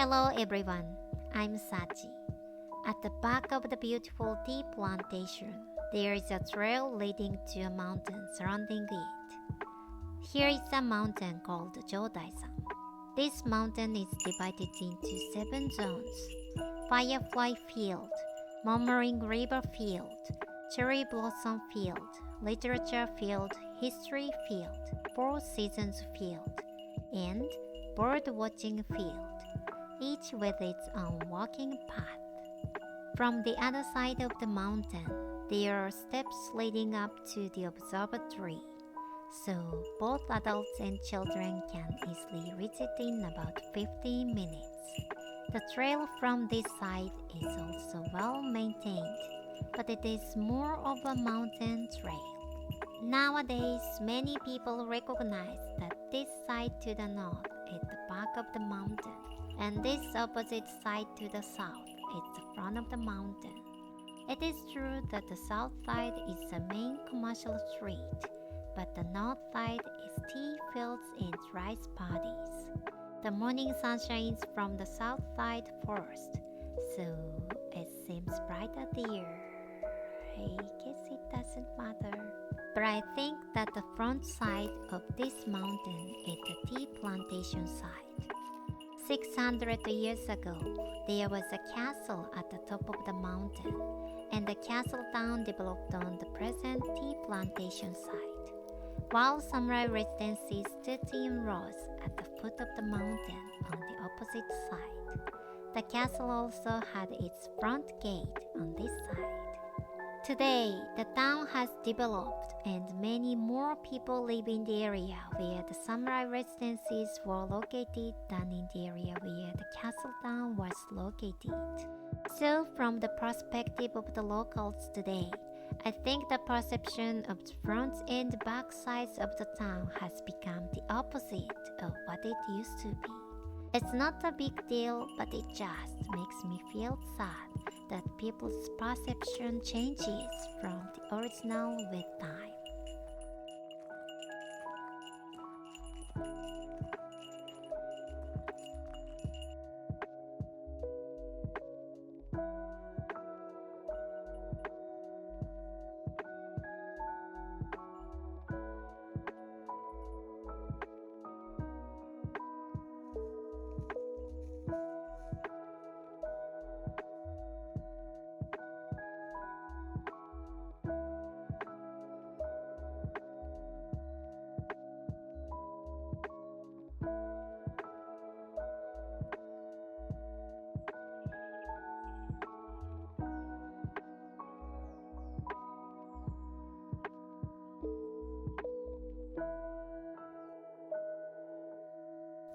Hello everyone, I'm Sachi. At the back of the beautiful tea plantation, there is a trail leading to a mountain surrounding it. Here is a mountain called Jodai-san. This mountain is divided into 7 zones: Firefly Field, Murmuring River Field, Cherry Blossom Field, Literature Field, History Field, Four Seasons Field, and Bird Watching Field, each with its own walking path. From the other side of the mountain, there are steps leading up to the observatory, so both adults and children can easily reach it in about 15 minutes. The trail from this side is also well maintained, but it is more of a mountain trail. Nowadays, many people recognize that this side to the north is the back of the mountain, and this opposite side to the south is the front of the mountain. It is true that the south side is the main commercial street, but the north side is tea fields and rice paddies. The morning sun shines from the south side first, so it seems brighter there. I guess it doesn't matter. But I think that the front side of this mountain is the tea plantation side. 600 years ago, there was a castle at the top of the mountain, and the castle town developed on the present tea plantation site, while samurai residences stood in rows at the foot of the mountain on the opposite side. The castle also had its front gate on this side. Today, the town has developed and many more people live in the area where the samurai residences were located than in the area where the castle town was located. So from the perspective of the locals today, I think the perception of the front and back sides of the town has become the opposite of what it used to be. It's not a big deal, but it just makes me feel sad that people's perception changes from the original with time.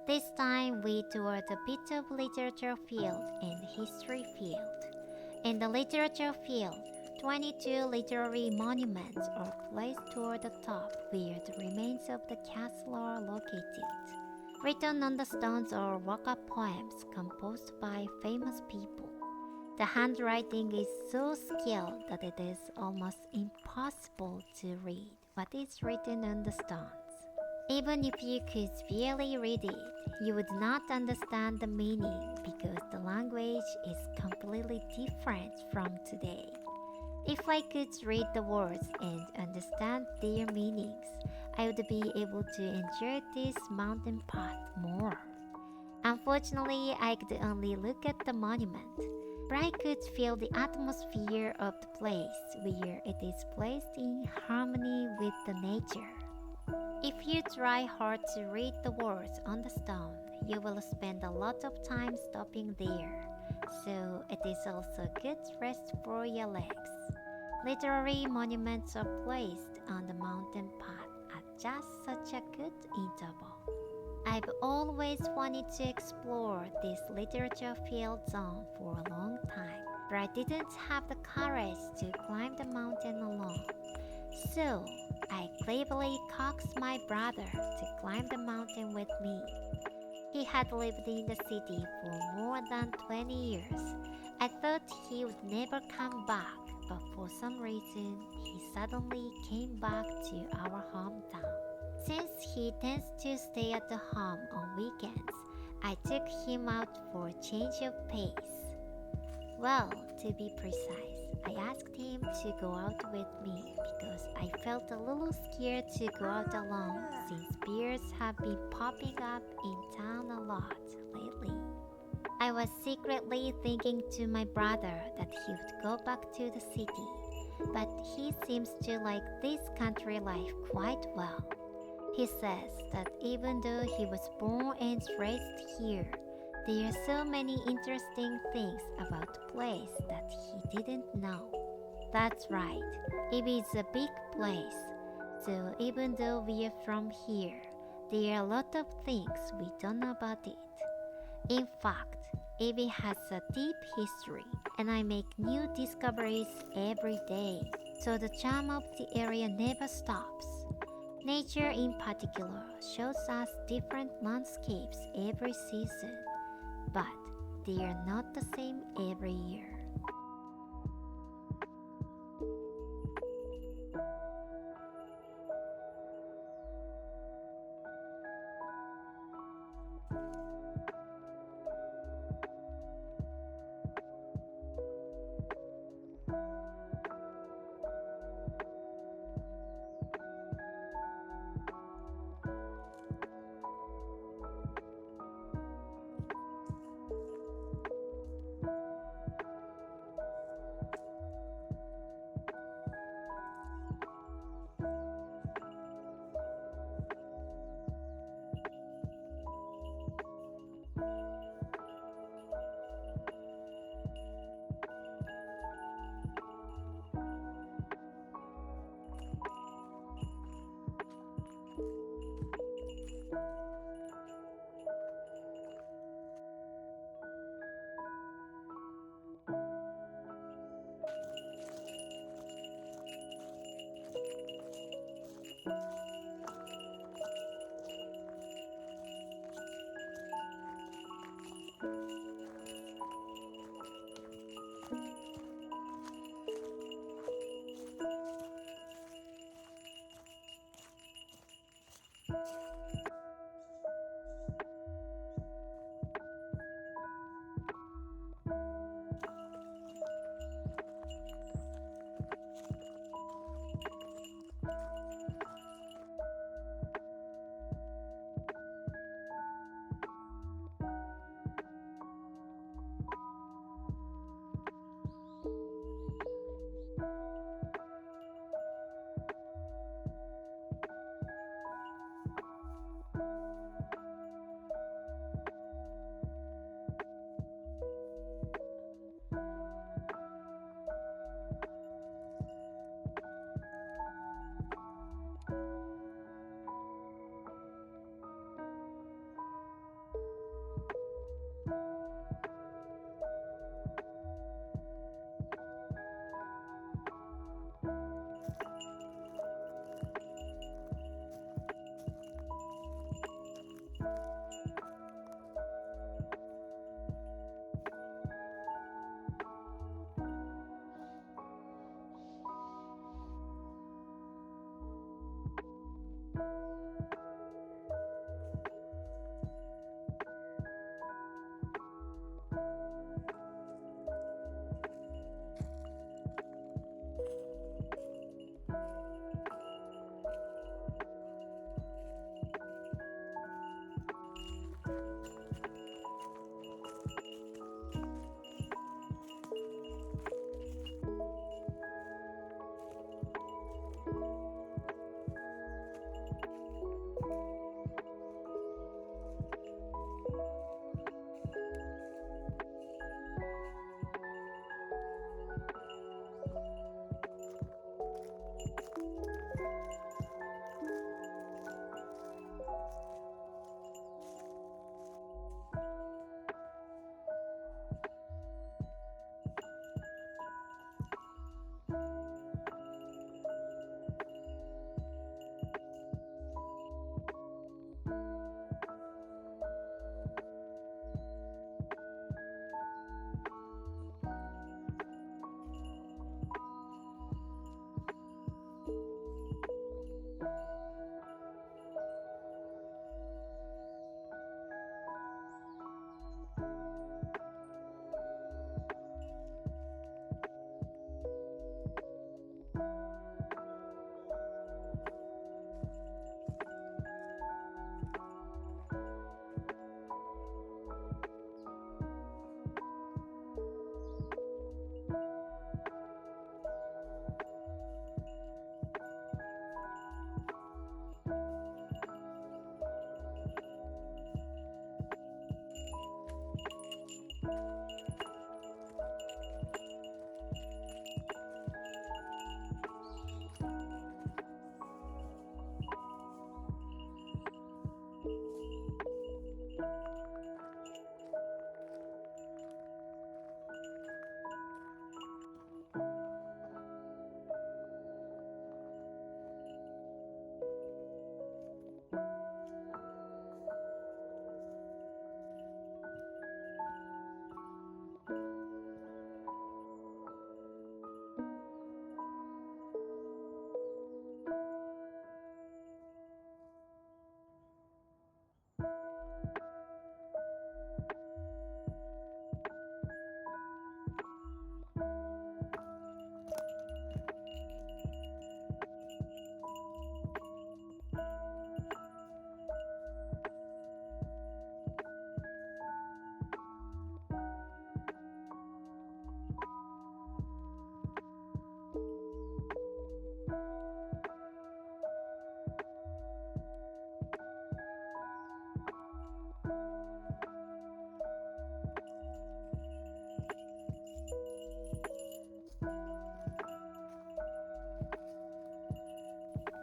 This time we toured a bit of literature field and history field. In the literature field, 22 literary monuments are placed toward the top where the remains of the castle are located. Written on the stones are waka poems composed by famous people. The handwriting is so skilled that it is almost impossible to read what is written on the stones. Even if you could barely read it, you would not understand the meaning because the language is completely different from today. If I could read the words and understand their meanings, I would be able to enjoy this mountain path more. Unfortunately, I could only look at the monument, but I could feel the atmosphere of the place where it is placed in harmony with the nature. If you try hard to read the words on the stone, you will spend a lot of time stopping there, so it is also good rest for your legs. Literary monuments are placed on the mountain path at just such a good interval. I've always wanted to explore this literature field zone for a long time, but I didn't have the courage to climb the mountain alone. So, I cleverly coaxed my brother to climb the mountain with me. He had lived in the city for more than 20 years. I thought he would never come back, but for some reason, he suddenly came back to our hometown. Since he tends to stay at the home on weekends, I took him out for a change of pace. Well, to be precise, I asked him to go out with me because I felt a little scared to go out alone since bears have been popping up in town a lot lately. I was secretly thinking to my brother that he would go back to the city, but he seems to like this country life quite well. He says that even though he was born and raised here, there are so many interesting things about the place that he didn't know. That's right, Ibi is a big place, so even though we are from here, there are a lot of things we don't know about it. In fact, Ibi has a deep history, and I make new discoveries every day, so the charm of the area never stops. Nature in particular shows us different landscapes every season, but they are not the same every year.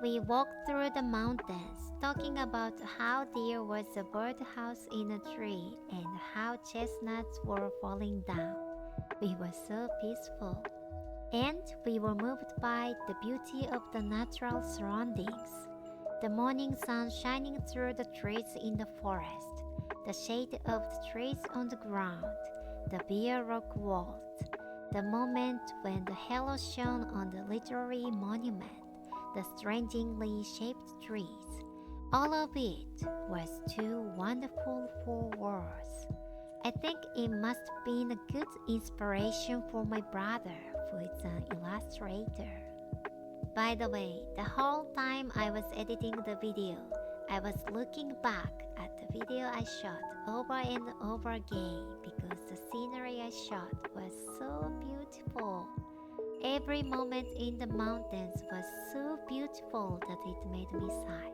We walked through the mountains, talking about how there was a birdhouse in a tree and how chestnuts were falling down. We were so peaceful. And we were moved by the beauty of the natural surroundings. The morning sun shining through the trees in the forest, the shade of the trees on the ground, the bare rock walls, the moment when the halo shone on the literary monument, the strangely shaped trees. All of it was too wonderful for words. I think it must have been a good inspiration for my brother, who is an illustrator. By the way, the whole time I was editing the video, I was looking back at the video I shot over and over again because the scenery I shot was so beautiful. Every moment in the mountains was so beautiful that it made me sigh.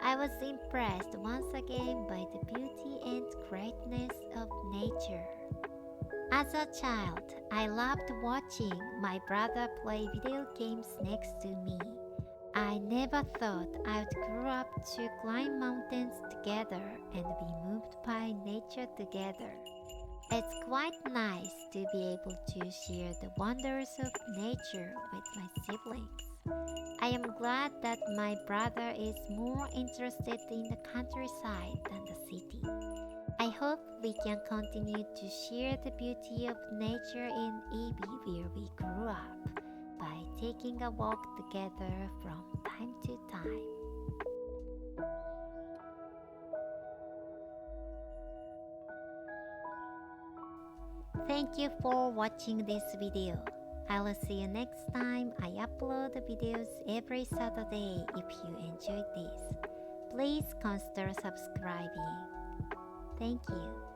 I was impressed once again by the beauty and greatness of nature. As a child, I loved watching my brother play video games next to me. I never thought I would grow up to climb mountains together and be moved by nature together. It's quite nice to be able to share the wonders of nature with my siblings. I am glad that my brother is more interested in the countryside than the city. I hope we can continue to share the beauty of nature in Ibi where we grew up by taking a walk together from time to time. Thank you for watching this video. I will see you next time. I upload videos every Saturday. If you enjoyed this, please consider subscribing. Thank you.